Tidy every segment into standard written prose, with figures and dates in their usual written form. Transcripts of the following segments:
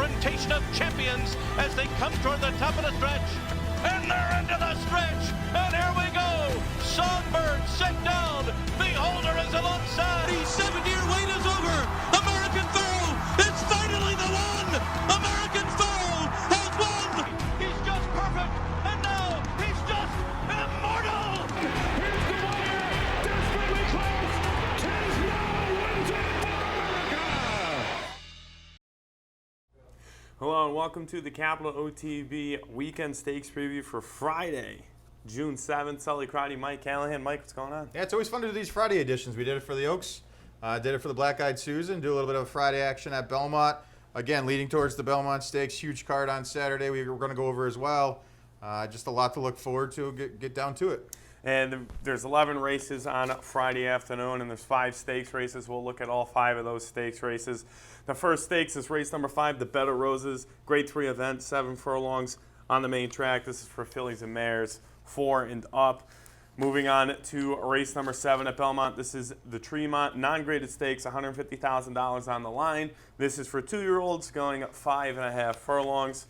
confrontation of champions as they come toward the top of the stretch. And they're into the stretch. And here we go. Songbird set down. Beholder is alongside. The 7-year wait is over. American Pharoah is finally the one. American Pharoah has won. He's just perfect. And now he's just immortal. Here's the wire. Desperately close. Tesno wins it for America. Hello and welcome to the Capital OTB Weekend Stakes Preview for Friday, June 7th. Sully Crotty, Mike Callahan. Mike, what's going on? Yeah, it's always fun to do these Friday editions. We did it for the Oaks, did it for the Black Eyed Susan, do a little bit of Friday action at Belmont. Again, leading towards the Belmont Stakes, huge card on Saturday we're going to go over as well. Just a lot to look forward to. Get down to it. And there's 11 races on Friday afternoon, and there's 5 stakes races. We'll look at all 5 of those stakes races. The first stakes is race number 5, the Bed of Roses. Grade 3 event, 7 furlongs on the main track. This is for fillies and mares, 4 and up. Moving on to race number 7 at Belmont. This is the Tremont non-graded stakes, $150,000 on the line. This is for 2-year-olds going 5.5 furlongs.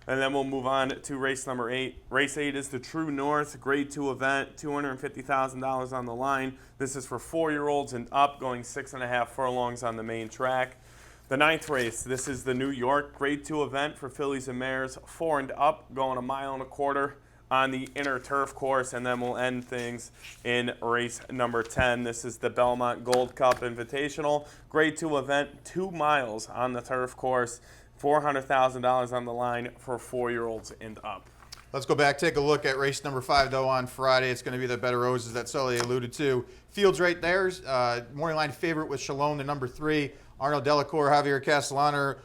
And then we'll move on to race number 8. Race 8 is the True North Grade 2 event, $250,000 on the line. This is for 4-year-olds and up, going 6.5 furlongs on the main track. The 9th race, this is the New York Grade 2 event for fillies and mares, 4 and up, going 1.25 miles on the inner turf course. And then we'll end things in race number 10. This is the Belmont Gold Cup Invitational, Grade 2 event, 2 miles on the turf course. $400,000 on the line for 4-year-olds and up. Let's go back, take a look at race number 5, though, on Friday. It's going to be the Bed of Roses that Sully alluded to. Fields right there. Morning line favorite with Shalom, the number 3. Arnold Delacour, Javier Castellano.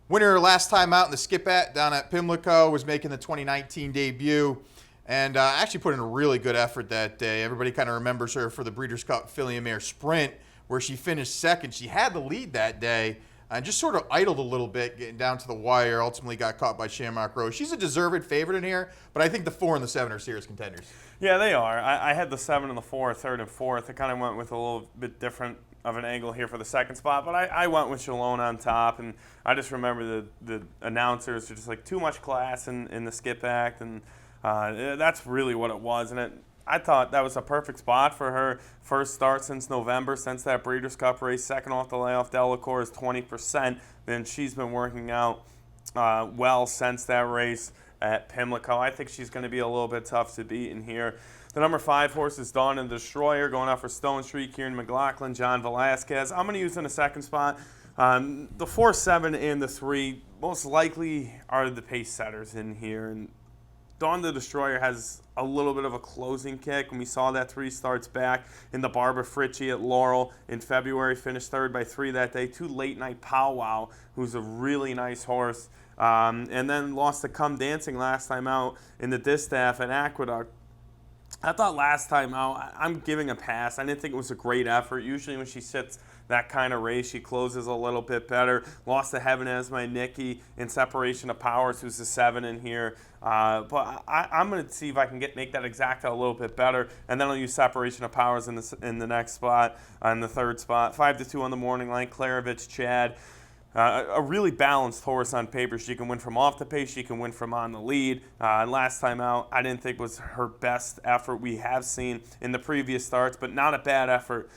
Winner last time out in the skip at down at Pimlico, was making the 2019 debut. And actually put in a really good effort that day. Everybody kind of remembers her for the Breeders' Cup Filly and Mare Sprint, where she finished second. She had the lead that day. And just sort of idled a little bit, getting down to the wire. Ultimately got caught by Shamrock Rose. She's a deserved favorite in here, but I think the 4 and the 7 are serious contenders. Yeah, they are. I had the 7 and the 4, 3rd and 4th. I kind of went with a little bit different of an angle here for the second spot, but I went with Shalom on top, and I just remember the announcers were just like too much class in the skip act, and that's really what it was. And I thought that was a perfect spot for her. First start since November, since that Breeders' Cup race, second off the layoff. Delacour is 20%. Then she's been working out well since that race at Pimlico. I think she's going to be a little bit tough to beat in here. The number 5 horse is Dawn and Destroyer, going out for Stone Street, Kieran McLaughlin, John Velasquez. I'm going to use in the second spot. The 4, 7, and the 3 most likely are the pace setters in here. And Dawn the Destroyer has a little bit of a closing kick. When we saw that 3 starts back in the Barbara Fritchie at Laurel in February, finished 3rd by 3 that day. 2 Late Night Powwow, who's a really nice horse. And then lost to Come Dancing last time out in the Distaff at Aqueduct. I thought last time out, I'm giving a pass. I didn't think it was a great effort. Usually when she sits that kind of race, she closes a little bit better. Lost to Heaven as my Nikki in Separation of Powers, who's a 7 in here. But I'm going to see if I can make that exacta a little bit better, and then I'll use Separation of Powers in the next spot, in the 3rd spot. 5-2 on the morning line, Klarovich Chad. A really balanced horse on paper. She can win from off the pace. She can win from on the lead. Last time out, I didn't think was her best effort we have seen in the previous starts, but not a bad effort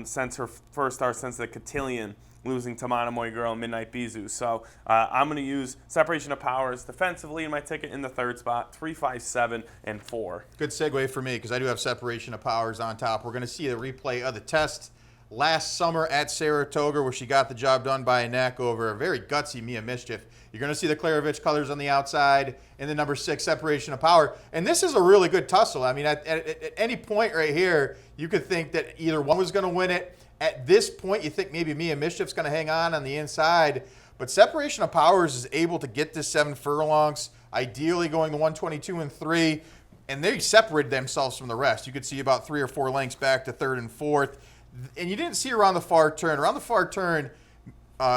since her first start since the Cotillion, losing to Monomoy Girl and Midnight Bizu. So I'm going to use Separation of Powers defensively in my ticket in the 3rd spot, 3, 5, 7, and 4. Good segue for me because I do have Separation of Powers on top. We're going to see the replay of the test last summer at Saratoga, where she got the job done by a neck over a very gutsy Mia Mischief. You're going to see the Klarovich colors on the outside and the number 6, Separation of Power. And this is a really good tussle. I mean, at any point right here, you could think that either one was going to win it. At this point, you think maybe Mia Mischief's going to hang on the inside. But Separation of Powers is able to get this 7 furlongs, ideally going to 122 and 3. And they separated themselves from the rest. You could see about 3 or 4 lengths back to 3rd and 4th. And you didn't see around the far turn. Around the far turn,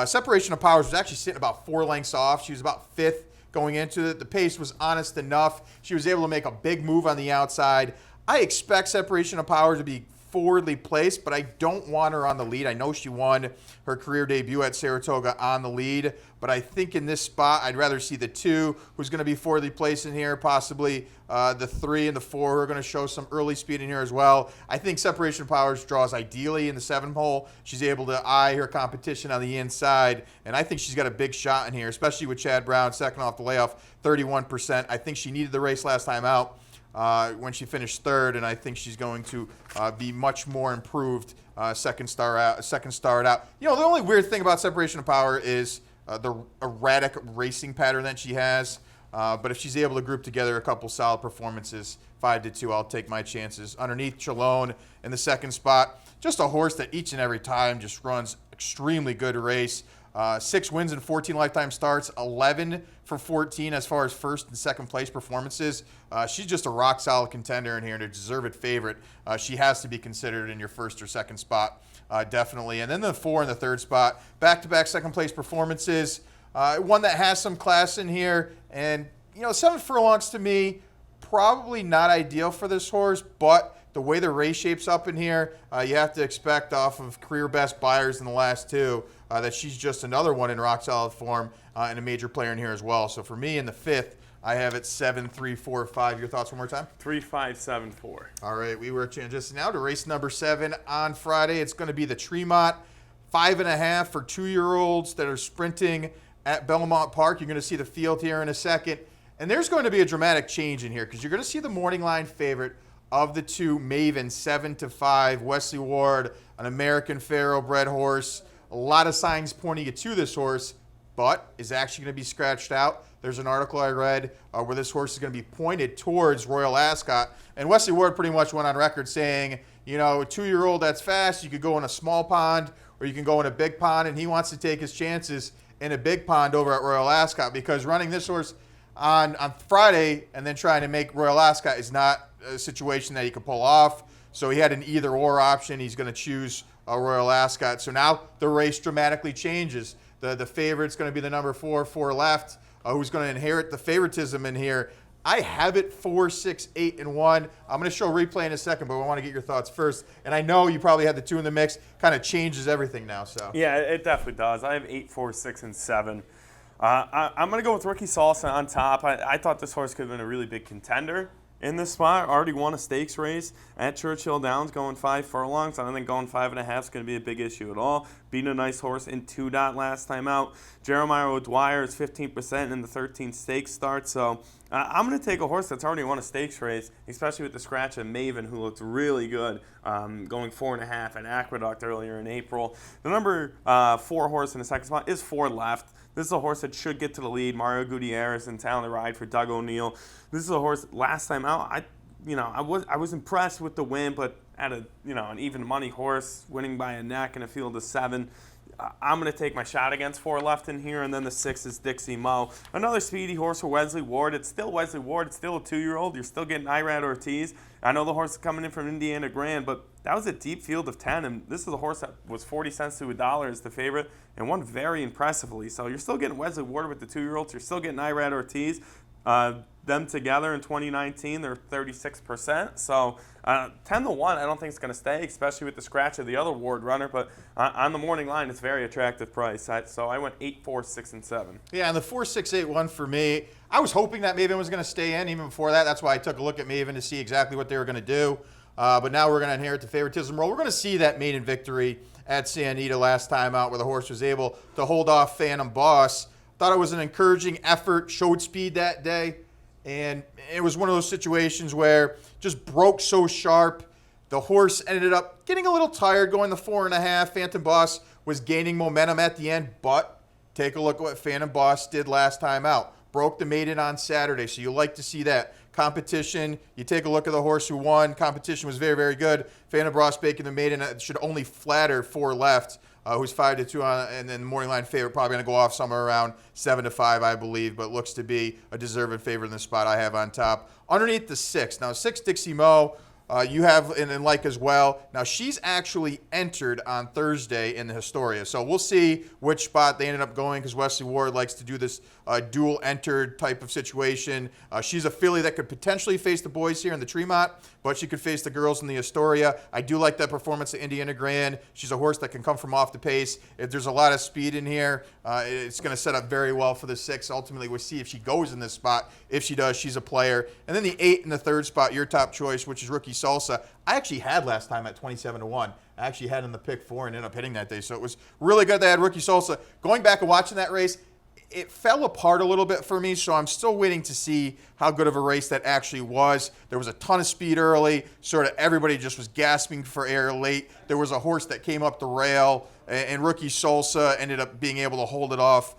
Separation of Powers was actually sitting about 4 lengths off. She was about 5th going into it. The pace was honest enough. She was able to make a big move on the outside. I expect Separation of Powers to be forwardly placed, but I don't want her on the lead. I know she won her career debut at Saratoga on the lead, but I think in this spot, I'd rather see the 2, who's going to be forwardly placed in here, possibly the 3 and the 4, who are going to show some early speed in here as well. I think Separation of Powers draws ideally in the 7 hole. She's able to eye her competition on the inside, and I think she's got a big shot in here, especially with Chad Brown second off the layoff, 31%. I think she needed the race last time out when she finished 3rd, and I think she's going to be much more improved second start out. You know, the only weird thing about Separation of Power is the erratic racing pattern that she has. But if she's able to group together a couple solid performances, 5-2, I'll take my chances. Underneath, Chalone in the 2nd spot. Just a horse that each and every time just runs extremely good race. 6 wins and 14 lifetime starts, 11 for 14 as far as 1st and 2nd place performances. She's just a rock solid contender in here and a deserved favorite. She has to be considered in your 1st or 2nd spot, definitely. And then the 4 in the 3rd spot, back-to-back 2nd place performances. One that has some class in here, and 7 furlongs to me, probably not ideal for this horse, but the way the race shapes up in here, you have to expect off of career best buyers in the last 2 that she's just another one in rock solid form and a major player in here as well. So for me in the 5th, I have it 7, 3, 4, 5. Your thoughts one more time? 3, 5, 7, 4. All right, we were just now to race number 7 on Friday. It's going to be the Tremont 5.5 for 2-year-olds that are sprinting at Belmont Park. You're going to see the field here in a second. And there's going to be a dramatic change in here because you're going to see the morning line favorite of the 2, Maven, 7-5. Wesley Ward, an American Thoroughbred horse. A lot of signs pointing you to this horse, but is actually going to be scratched out. There's an article I read where this horse is going to be pointed towards Royal Ascot. And Wesley Ward pretty much went on record saying, a 2-year-old that's fast, you could go in a small pond or you can go in a big pond, and he wants to take his chances in a big pond over at Royal Ascot because running this horse on Friday and then trying to make Royal Ascot is not a situation that he could pull off. So he had an either-or option. He's going to choose Royal Ascot. So now the race dramatically changes. The favorite's going to be the number 4 left, who's going to inherit the favoritism in here. I have it 4, 6, 8, and 1. I'm going to show replay in a second, but I want to get your thoughts first. And I know you probably had the 2 in the mix. Kind of changes everything now. So yeah, it definitely does. I have 8, 4, 6, and 7. I'm going to go with Ricky Salsa on top. I thought this horse could have been a really big contender in this spot. Already won a stakes race at Churchill Downs going 5 furlongs. I don't think going 5.5 is going to be a big issue at all. Beating a nice horse in 2 dot last time out. Jeremiah O'Dwyer is 15% in the 13 stakes start. So I'm going to take a horse that's already won a stakes race, especially with the scratch of Maven, who looked really good, going 4.5 at Aqueduct earlier in April. The number 4 horse in the 2nd spot is 4 left. This is a horse that should get to the lead. Mario Gutierrez in town to ride for Doug O'Neill. This is a horse last time out. I was impressed with the win, but at an even money horse winning by a neck in a field of 7. I'm going to take my shot against 4 left in here, and then the 6 is Dixie Mo. Another speedy horse for Wesley Ward. It's still Wesley Ward. It's still a 2-year-old. You're still getting Irad Ortiz. I know the horse is coming in from Indiana Grand, but that was a deep field of 10, and this is a horse that was 40 cents to $1 as the favorite and won very impressively. So you're still getting Wesley Ward with the 2-year-olds. You're still getting Irad Ortiz. Them together in 2019, they're 36%. So 10-1, I don't think it's going to stay, especially with the scratch of the other Ward runner. But on the morning line, it's a very attractive price. So I went 8, 4, 6, and 7. Yeah, and the 4, 6, 8, 1 for me. I was hoping that Maven was going to stay in even before that. That's why I took a look at Maven to see exactly what they were going to do. But now we're going to inherit the favoritism role. We're going to see that maiden victory at San Anita last time out where the horse was able to hold off Phantom Boss. Thought it was an encouraging effort, showed speed that day. And it was one of those situations where just broke so sharp. The horse ended up getting a little tired going the 4.5. Phantom Boss was gaining momentum at the end, but take a look at what Phantom Boss did last time out. Broke the maiden on Saturday, so you like to see that. Competition, you take a look at the horse who won. Competition was very, very good. Phantom Boss Bacon, the maiden, should only flatter 4 left. Who's 5-2 on, and then the morning line favorite probably going to go off somewhere around 7-5, I believe, but looks to be a deserved favorite in the spot I have on top. Underneath the 6. Now, 6 Dixie Mo, you have in like as well. Now, she's actually entered on Thursday in the Historia. So we'll see which spot they ended up going because Wesley Ward likes to do this dual entered type of situation. She's a filly that could potentially face the boys here in the Tremont, but she could face the girls in the Astoria. I do like that performance of Indiana Grand. She's a horse that can come from off the pace. If there's a lot of speed in here, it's going to set up very well for the 6. Ultimately, we'll see if she goes in this spot. If she does, she's a player. And then the 8 in the 3rd spot, your top choice, which is Rookie Salsa. I actually had last time at 27-1. I actually had in the pick 4 and ended up hitting that day. So it was really good they had Rookie Salsa. Going back and watching that race, it fell apart a little bit for me, so I'm still waiting to see how good of a race that actually was. There was a ton of speed early. Sort of everybody just was gasping for air late. There was a horse that came up the rail, and Rookie Salsa ended up being able to hold it off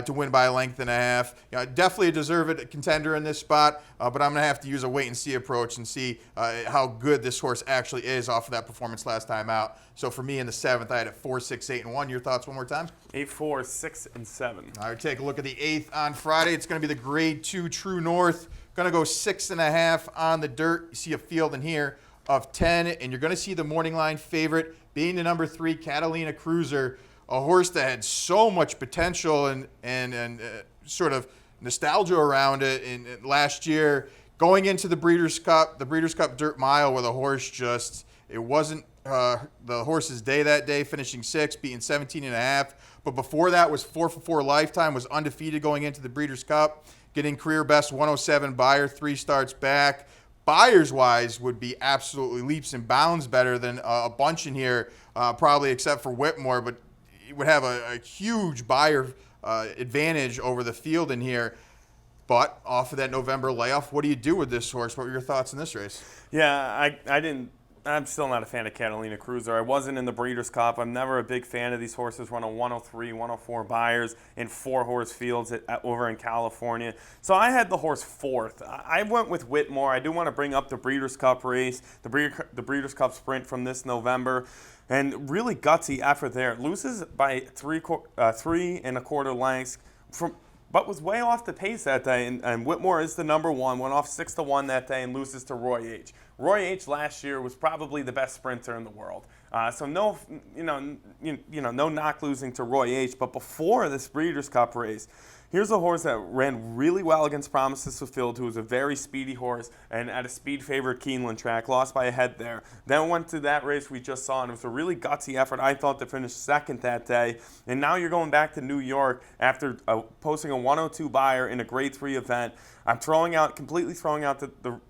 to win by a length and a half. Definitely a deserved contender in this spot, but I'm going to have to use a wait-and-see approach and see how good this horse actually is off of that performance last time out. So for me in the 7th, I had it 4, 6, 8, and 1. Your thoughts one more time? 8, 4, 6, and 7. All right, take a look at the 8th on Friday. It's going to be the Grade 2 True North. Going to go 6.5 on the dirt. You see a field in here of 10, and you're going to see the morning line favorite being the number 3, Catalina Cruiser, a horse that had so much potential and sort of nostalgia around it in last year. Going into the Breeders' Cup Dirt Mile, where the horse just, it wasn't the horse's day that day, finishing 6th, beating 17.5. But before that was 4 for 4 lifetime, was undefeated going into the Breeders' Cup, getting career best 107 Beyer, 3 starts back. Buyers-wise would be absolutely leaps and bounds better than a bunch in here, probably except for Whitmore, but he would have a huge Beyer advantage over the field in here. But off of that November layoff, what do you do with this horse? What were your thoughts in this race? Yeah, I'm still not a fan of Catalina Cruiser. I wasn't in the Breeders' Cup. I'm never a big fan of these horses running 103, 104 Buyers in 4-horse fields over in California. So I had the horse 4th. I went with Whitmore. I do want to bring up the Breeders' Cup race, the Breeders' Cup sprint from this November. And really gutsy effort there. It loses by 3 1/4 lengths but was way off the pace that day. And Whitmore is the number 1, went off 6-1 that day and loses to Roy H. Roy H. last year was probably the best sprinter in the world. So no knock losing to Roy H. But before this Breeders' Cup race, here's a horse that ran really well against Promises Fulfilled, who was a very speedy horse, and at a speed-favored Keeneland track, lost by a head there. Then went to that race we just saw, and it was a really gutsy effort, I thought, to finish 2nd that day. And now you're going back to New York after posting a 102 Beyer in a Grade 3 event. I'm completely throwing out the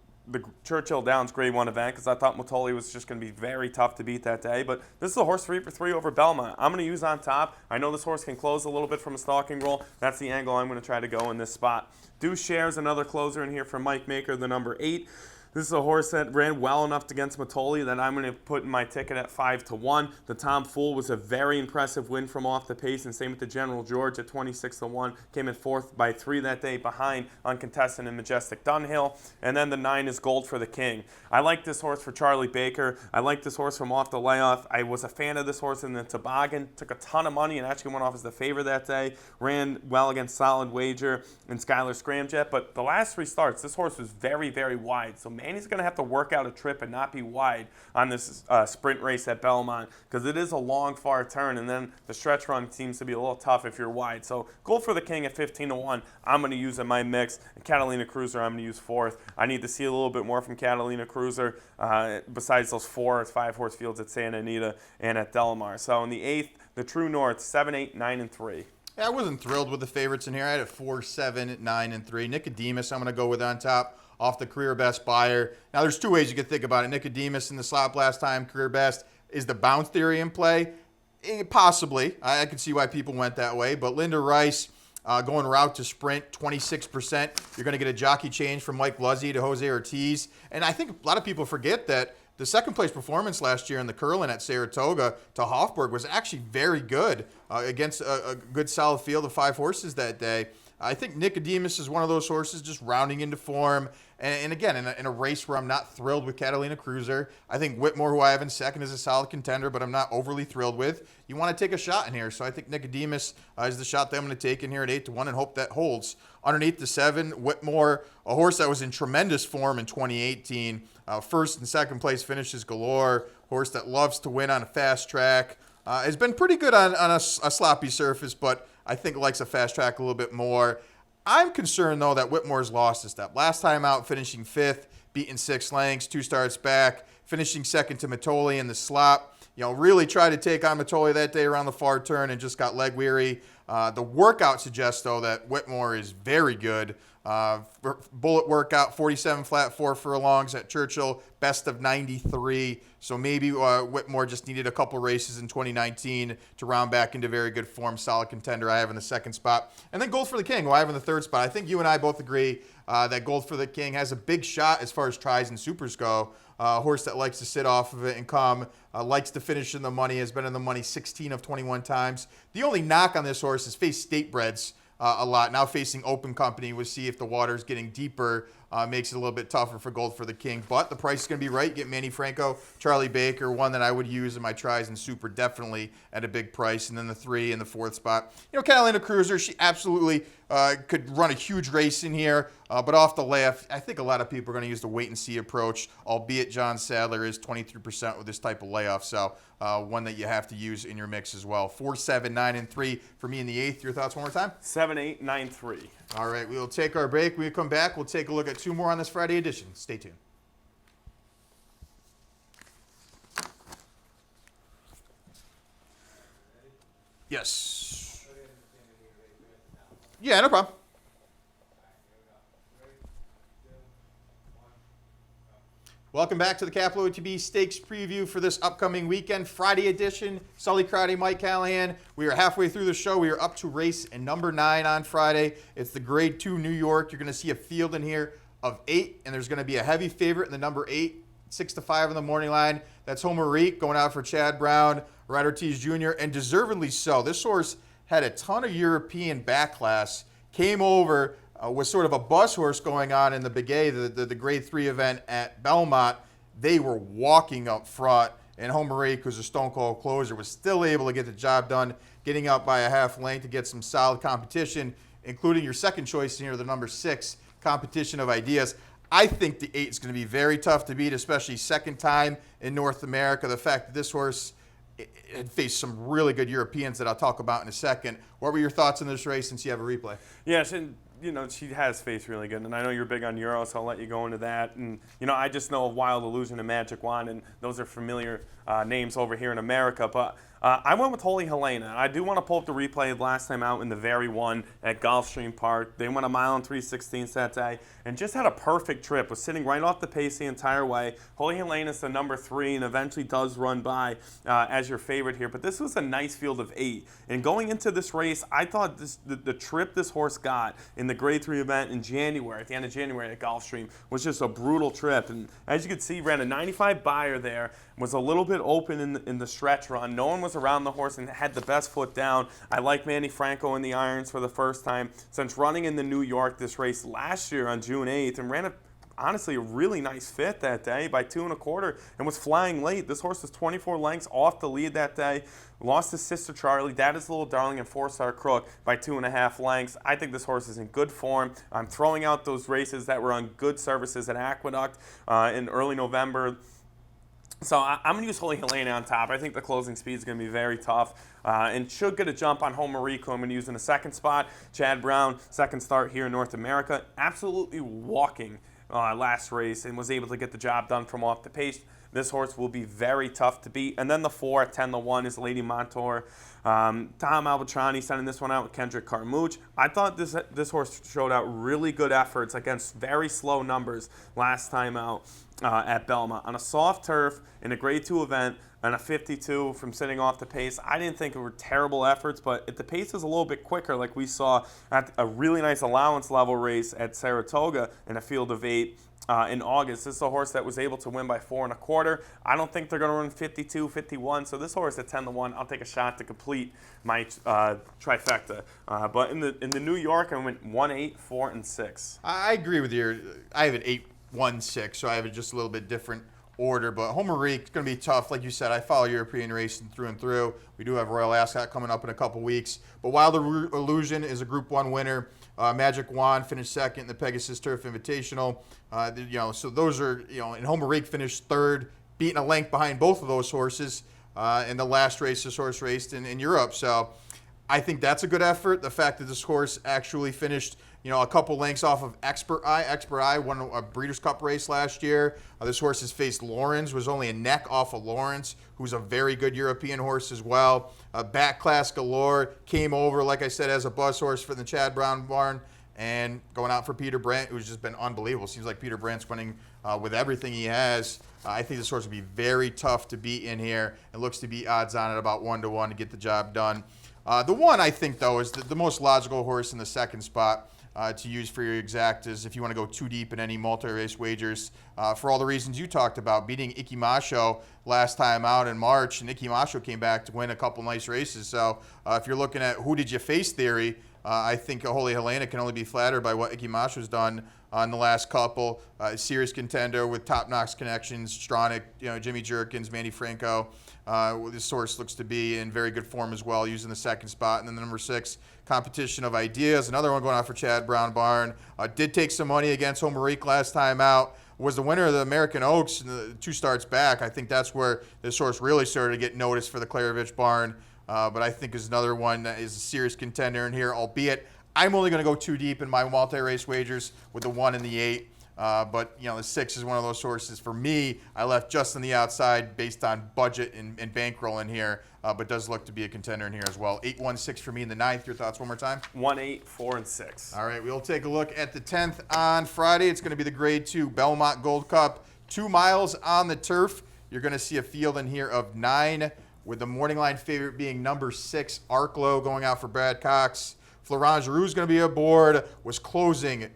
Churchill Downs Grade 1 event because I thought Mottoli was just going to be very tough to beat that day. But this is a horse 3 for 3 over Belmont. I'm going to use on top. I know this horse can close a little bit from a stalking roll. That's the angle I'm going to try to go in this spot. Deuce Shares, another closer in here from Mike Maker, the number 8. This is a horse that ran well enough against Mottoli that I'm going to put in my ticket at 5-1. The Tom Fool was a very impressive win from off the pace, and same with the General George at 26-1. Came in 4th by 3 that day behind Uncontested and Majestic Dunhill. And then the 9 is Gold for the King. I like this horse for Charlie Baker. I like this horse from off the layoff. I was a fan of this horse in the Toboggan. Took a ton of money and actually went off as the favorite that day. Ran well against Solid Wager and Skylar Scramjet. But the last 3 starts, this horse was very, very wide. So Manny's going to have to work out a trip and not be wide on this sprint race at Belmont because it is a long, far turn, and then the stretch run seems to be a little tough if you're wide. So Gold for the King at 15-1, I'm going to use in my mix. And Catalina Cruiser, I'm going to use 4th. I need to see a little bit more from Catalina Cruiser besides those 4 or 5-horse fields at Santa Anita and at Del Mar. So in the 8th, the True North, 7, 8, 9, and 3. Yeah, I wasn't thrilled with the favorites in here. I had a 4, 7, 9, and 3. Nicodemus, I'm going to go with on top off the career best Beyer. Now, there's 2 ways you could think about it. Nicodemus in the slot last time, career best. Is the bounce theory in play? Possibly. I could see why people went that way. But Linda Rice going route to sprint, 26%. You're going to get a jockey change from Mike Luzzy to Jose Ortiz. And I think a lot of people forget that the 2nd place performance last year in the Curlin at Saratoga to Hofburg was actually very good against a good solid field of 5 horses that day. I think Nicodemus is one of those horses just rounding into form, And again, in a race where I'm not thrilled with Catalina Cruiser, I think Whitmore, who I have in second, is a solid contender, but I'm not overly thrilled with. You want to take a shot in here, so I think Nicodemus is the shot that I'm going to take in here at 8-1 and hope that holds. Underneath the 7, Whitmore, a horse that was in tremendous form in 2018. First and second place finishes galore. Horse that loves to win on a fast track. Has been pretty good on a sloppy surface, but I think likes a fast track a little bit more. I'm concerned, though, that Whitmore's lost a step. Last time out, finishing 5th, beating 6 lengths, 2 starts back, finishing second to Matoli in the slop. Really tried to take on Matoli that day around the far turn and just got leg weary. The workout suggests, though, that Whitmore is very good. Bullet workout, 47 flat 4 furlongs at Churchill, best of 93. So maybe Whitmore just needed a couple races in 2019 to round back into very good form. Solid contender I have in the second spot. And then Gold for the King, who I have in the third spot. I think you and I both agree that Gold for the King has a big shot as far as tries and supers go. A horse that likes to sit off of it and come, likes to finish in the money, has been in the money 16 of 21 times. The only knock on this horse is faced state breds a lot. Now facing open company, we'll see if the water's getting deeper. Makes it a little bit tougher for Gold for the King. But the price is going to be right. Get Manny Franco, Charlie Baker, one that I would use in my tries and super, definitely at a big price. And then the 3 in the 4th spot. Catalina Cruiser, she absolutely could run a huge race in here. But off the layoff, I think a lot of people are going to use the wait-and-see approach, albeit John Sadler is 23% with this type of layoff. So one that you have to use in your mix as well. 4, 7, 9, and 3 for me in the 8th. Your thoughts one more time? 7, 8, 9, 3. All right, we will take our break. When we come back, we'll take a look at 2 more on this Friday edition. Stay tuned. Yes. Yeah, no problem. Welcome back to the Capital OTB Stakes preview for this upcoming weekend, Friday edition. Sully Crowdy, Mike Callahan. We are halfway through the show. We are up to race and number 9 on Friday. It's the Grade 2 New York. You're going to see a field in here of 8, and there's going to be a heavy favorite in the number 8, 6-5 in the morning line. That's Homer Reek going out for Chad Brown, Red Ortiz Jr., and deservedly so. This horse had a ton of European backclass, came over, was sort of a bus horse going on in the Begay, the Grade 3 event at Belmont. They were walking up front, and Homer Reek, who's a stone cold closer, was still able to get the job done, getting up by a half length to get some solid competition, including your second choice here, the number 6, Competition of Ideas. I think the 8 is going to be very tough to beat, especially second time in North America. The fact that this horse had faced some really good Europeans that I'll talk about in a second. What were your thoughts on this race since you have a replay? Yes, and she has faced really good, and I know you're big on Euro, so I'll let you go into that. And I just know of Wild Illusion and Magic Wand, and those are familiar names over here in America. But I went with Holy Helena. I do want to pull up the replay of last time out in the very one at Gulfstream Park. They went 1 mile and 3/16 that day and just had a perfect trip. Was sitting right off the pace the entire way. Holy Helena is the number 3 and eventually does run by as your favorite here. But this was a nice field of 8. And going into this race, I thought the trip this horse got in the Grade 3 event in January, at the end of January at Gulfstream, was just a brutal trip. And as you can see, ran a 95 buyer there, was a little bit open in the stretch run. No one was around the horse and had the best foot down. I like Manny Franco in the irons for the first time since running in the New York this race last year on June 8th, and ran honestly a really nice fit that day by 2 1/4 and was flying late. This horse was 24 lengths off the lead that day. Lost his sister Charlie, Daddy's Little Darling, and 4-Star Crook by 2.5 lengths. I think this horse is in good form. I'm throwing out those races that were on good services at Aqueduct in early November. So I'm going to use Holy Helena on top. I think the closing speed is going to be very tough and should get a jump on Homer Reek, who I'm going to use in the second spot. Chad Brown, second start here in North America. Absolutely walking last race and was able to get the job done from off the pace. This horse will be very tough to beat. And then the 4 at 10-1 is Lady Montour. Tom Albatrani sending this one out with Kendrick Carmouche. I thought this horse showed out really good efforts against very slow numbers last time out at Belmont. On a soft turf in a Grade 2 event and a 52 from sitting off the pace, I didn't think it were terrible efforts, but if the pace is a little bit quicker, like we saw at a really nice allowance level race at Saratoga in a field of 8, in August. This is a horse that was able to win by 4 1/4. I don't think they're going to run 52, 51. So this horse at 10-1, I'll take a shot to complete my trifecta. But in the New York, I went 1, 8, 4, and 6. I agree with you. I have an 8 1-6, so I have it just a little bit different order. But Homerique is going to be tough. Like you said, I follow European racing through and through. We do have Royal Ascot coming up in a couple weeks. But Wild Illusion is a Group 1 winner. Magic Wand finished second in the Pegasus Turf Invitational. So those are, and Homerique finished third, beating a length behind both of those horses in the last race this horse raced in Europe. So I think that's a good effort. The fact that this horse actually finished, a couple lengths off of Expert Eye. Expert Eye won a Breeders' Cup race last year. This horse has faced Lawrence, was only a neck off of Lawrence, who's a very good European horse as well. Back class galore, came over, like I said, as a buzz horse for the Chad Brown barn, and going out for Peter Brandt, who's just been unbelievable. Seems like Peter Brandt's winning with everything he has. I think this horse will be very tough to beat in here. It looks to be odds on at about 1-1 to get the job done. The one I think, though, is the most logical horse in the second spot to use for your exactas if you want to go too deep in any multi-race wagers for all the reasons you talked about. Beating Ikimasho last time out in March, and Ikimasho came back to win a couple nice races. So if you're looking at who did you face theory, I think Holy Helena can only be flattered by what Ikimasho's done on the last couple. Serious contender with top-notch connections, Stronach, Jimmy Jerkins, Manny Franco. This horse looks to be in very good form as well, using the second spot. And then the number 6, Competition of Ideas, another one going out for Chad Brown Barn. Did take some money against Homerique last time out. Was the winner of the American Oaks in the 2 starts back. I think that's where this horse really started to get noticed for the Klarovich Barn. But I think is another one that is a serious contender in here, albeit I'm only going to go too deep in my multi-race wagers with the 1 and the 8. But the 6 is one of those horses for me. I left just on the outside based on budget and bankroll in here, but does look to be a contender in here as well. 8-1-6 for me in the 9th. Your thoughts one more time? 1-8, 4, and 6. All right, we'll take a look at the 10th on Friday. It's going to be the Grade 2 Belmont Gold Cup, 2 miles on the turf. You're going to see a field in here of 9, with the morning line favorite being number 6, Arklow, going out for Brad Cox. Florent Giroux is going to be aboard, was closing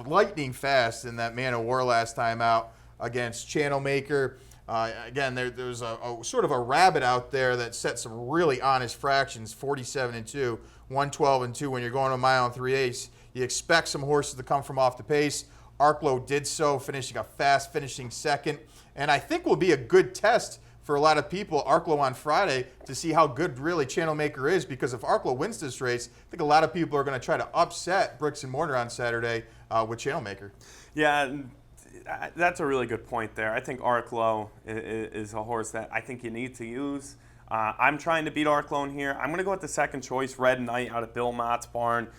lightning fast in that Man of War last time out against Channel Maker. Again, there's a sort of a rabbit out there that set some really honest fractions, 47-2, 112-2 when you're going a mile and 3/8. You expect some horses to come from off the pace. Arklow did so, finishing a fast finishing second. And I think will be a good test for a lot of people, Arklow on Friday, to see how good really Channel Maker is, because if Arklow wins this race, I think a lot of people are going to try to upset Bricks and Mortar on Saturday with Channel Maker. Yeah, that's a really good point there. I think Arklow is a horse that I think you need to use. I'm trying to beat Arklow in here. I'm going to go with the second choice, Red Knight, out of Bill Mott's barn.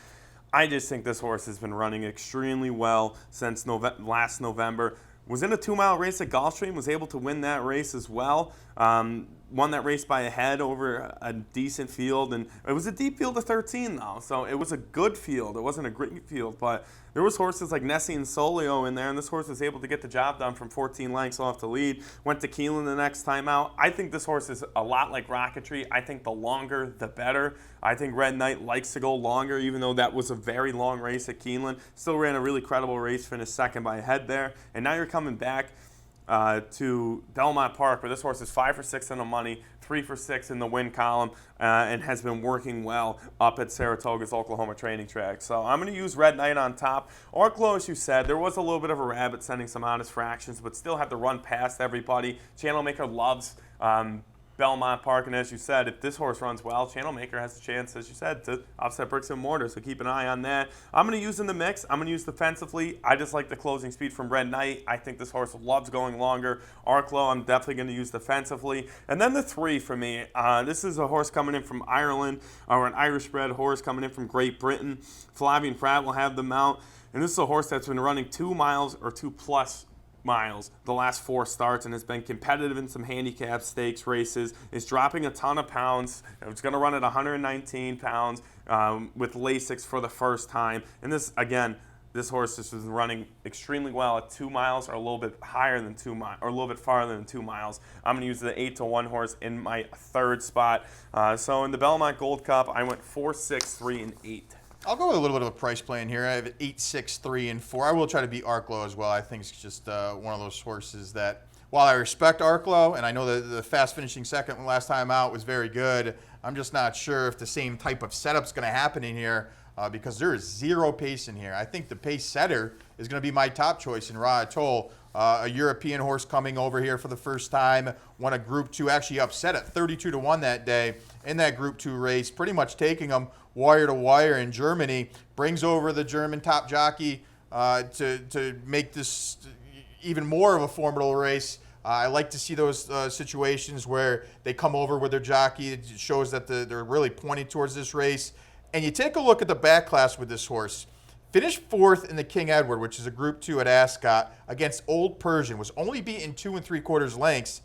I just think this horse has been running extremely well since last November. Was in a 2-mile race at Gulfstream, was able to win that race as well. Won that race by a head over a decent field, and it was a deep field of 13 though, so it was a good field. It wasn't a great field, but there was horses like Nessie and Solio in there, and this horse was able to get the job done from 14 lengths off the lead. Went to Keeneland the next time out. I think this horse is a lot like Rocketry. I think the longer, the better. I think Red Knight likes to go longer, even though that was a very long race at Keeneland. Still ran a really credible race, finished second by a head there. And now you're coming back to Belmont Park, where this horse is 5 for 6 in the money, 3 for 6 in the win column, and has been working well up at Saratoga's Oklahoma training track. So I'm going to use Red Knight on top. Arklow, as you said, there was a little bit of a rabbit sending some honest fractions, but still had to run past everybody. Channel Maker loves Belmont Park, and as you said, if this horse runs well, Channel Maker has a chance, as you said, to upset Bricks and Mortar, so keep an eye on that. I'm going to use in the mix. I'm going to use defensively. I just like the closing speed from Red Knight. I think this horse loves going longer. Arklow, I'm definitely going to use defensively. And then the 3 for me, this is a horse coming in from Ireland, or an Irish-bred horse coming in from Great Britain. Flavian Pratt will have the mount, and this is a horse that's been running 2 miles or 2+ miles the last 4 starts, and has been competitive in some handicap stakes races. Is dropping a ton of pounds. It's going to run at 119 pounds with Lasix for the first time. And this, again, this horse has been running extremely well at 2 miles or a little bit higher than 2 miles, or a little bit farther than 2 miles. I'm going to use the 8-1 horse in my 3rd spot. So in the Belmont Gold Cup, I went 4, 6, 3, and 8. I'll go with a little bit of a price play in here. I have 8, 6, 3, and 4. I will try to beat Arklow as well. I think it's just one of those horses that, while I respect Arklow, and I know that the fast finishing second last time out was very good, I'm just not sure if the same type of setup's going to happen in here because there is zero pace in here. I think the pace setter is going to be my top choice in Ra Atoll, a European horse coming over here for the first time, won a Group 2, actually upset at 32-1 that day in that Group 2 race, pretty much taking them wire to wire in Germany, brings over the German top jockey to make this even more of a formidable race. I like to see those situations where they come over with their jockey. It shows that they're really pointing towards this race. And you take a look at the back class with this horse. Finished 4th in the King Edward, which is a Group 2 at Ascot, against Old Persian. Was only beaten 2 3/4 lengths.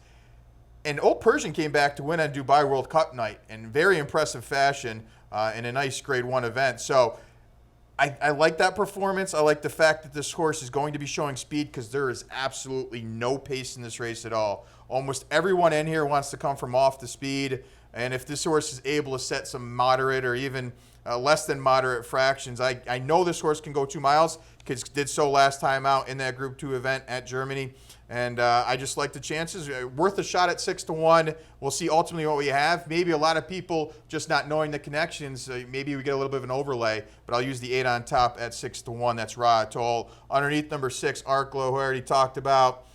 And Old Persian came back to win on Dubai World Cup night in very impressive fashion in a nice Grade 1 event. So I like that performance. I like the fact that this horse is going to be showing speed because there is absolutely no pace in this race at all. Almost everyone in here wants to come from off the speed. And if this horse is able to set some moderate or even less than moderate fractions, I know this horse can go 2 miles because did so last time out in that Group 2 event at Germany. And I just like the chances. Worth a shot at 6-1. We'll see ultimately what we have. Maybe a lot of people just not knowing the connections. Maybe we get a little bit of an overlay, but I'll use the 8 on top at 6-1. That's Ra Atoll. Underneath number 6, Arklow, who I already talked about.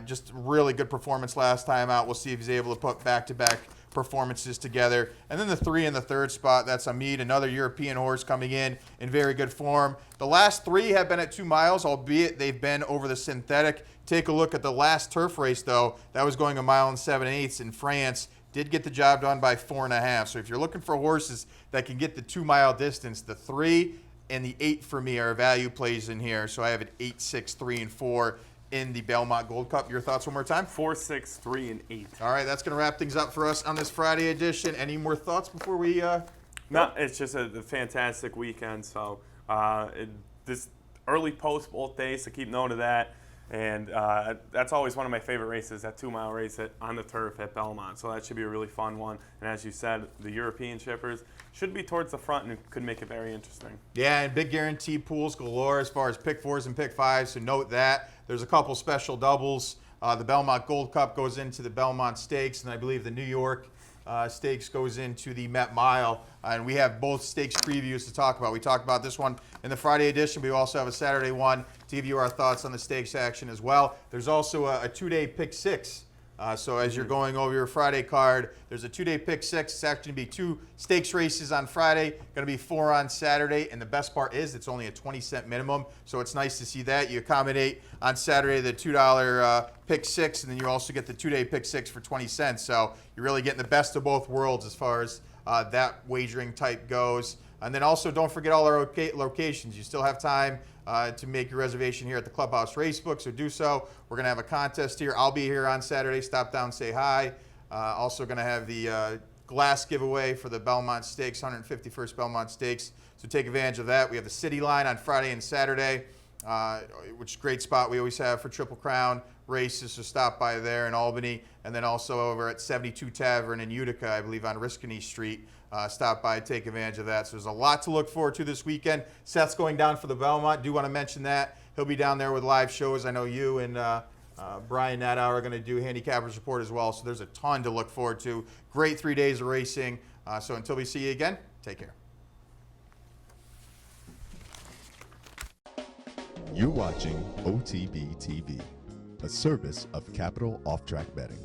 Just really good performance last time out. We'll see if he's able to put back-to-back performances together. And then the 3 in the 3rd spot, that's Amid, another European horse coming in very good form. The last 3 have been at 2 miles, albeit they've been over the synthetic. Take a look at the last turf race, though. That was going 1 mile and 7/8 in France. Did get the job done by 4.5. So if you're looking for horses that can get the 2 mile distance, the 3 and the 8 for me are value plays in here. So I have it 8, 6, 3, and 4 in the Belmont Gold Cup. Your thoughts one more time? 4, 6, 3, and 8. All right, that's going to wrap things up for us on this Friday edition. Any more thoughts before we No, it's just a fantastic weekend. So this early post both days, so keep note of that. And that's always one of my favorite races, that 2 mile race on the turf at Belmont. So that should be a really fun one. And as you said, the European shippers should be towards the front and could make it very interesting. Yeah, and big guarantee pools galore as far as pick 4s and pick 5s. So note that. There's a couple special doubles. The Belmont Gold Cup goes into the Belmont Stakes, and I believe the New York Stakes goes into the Met Mile. And we have both stakes previews to talk about. We talked about this one in the Friday edition. We also have a Saturday one to give you our thoughts on the stakes action as well. There's also a 2-day pick 6. So as you're going over your Friday card, there's a 2-day pick 6. It's actually going to be 2 stakes races on Friday, going to be 4 on Saturday. And the best part is it's only a 20-cent minimum. So it's nice to see that. You accommodate on Saturday the $2 pick 6, and then you also get the 2-day pick 6 for 20 cents. So you're really getting the best of both worlds as far as that wagering type goes. And then also don't forget all our locations. You still have time to make your reservation here at the Clubhouse Racebook, so do so. We're going to have a contest here. I'll be here on Saturday. Stop down, say hi. Also going to have the glass giveaway for the Belmont Stakes, 151st Belmont Stakes. So take advantage of that. We have the City Line on Friday and Saturday, which is a great spot we always have for Triple Crown races, so stop by there in Albany. And then also over at 72 Tavern in Utica, I believe on Riscony Street. Stop by, take advantage of that. So there's a lot to look forward to this weekend. Seth's going down for the Belmont. Do want to mention that. He'll be down there with live shows. I know you and Brian Nadow are going to do Handicappers Report as well. So there's a ton to look forward to. Great 3 days of racing. So until we see you again, take care. You're watching OTB TV, a service of Capital Off Track Betting.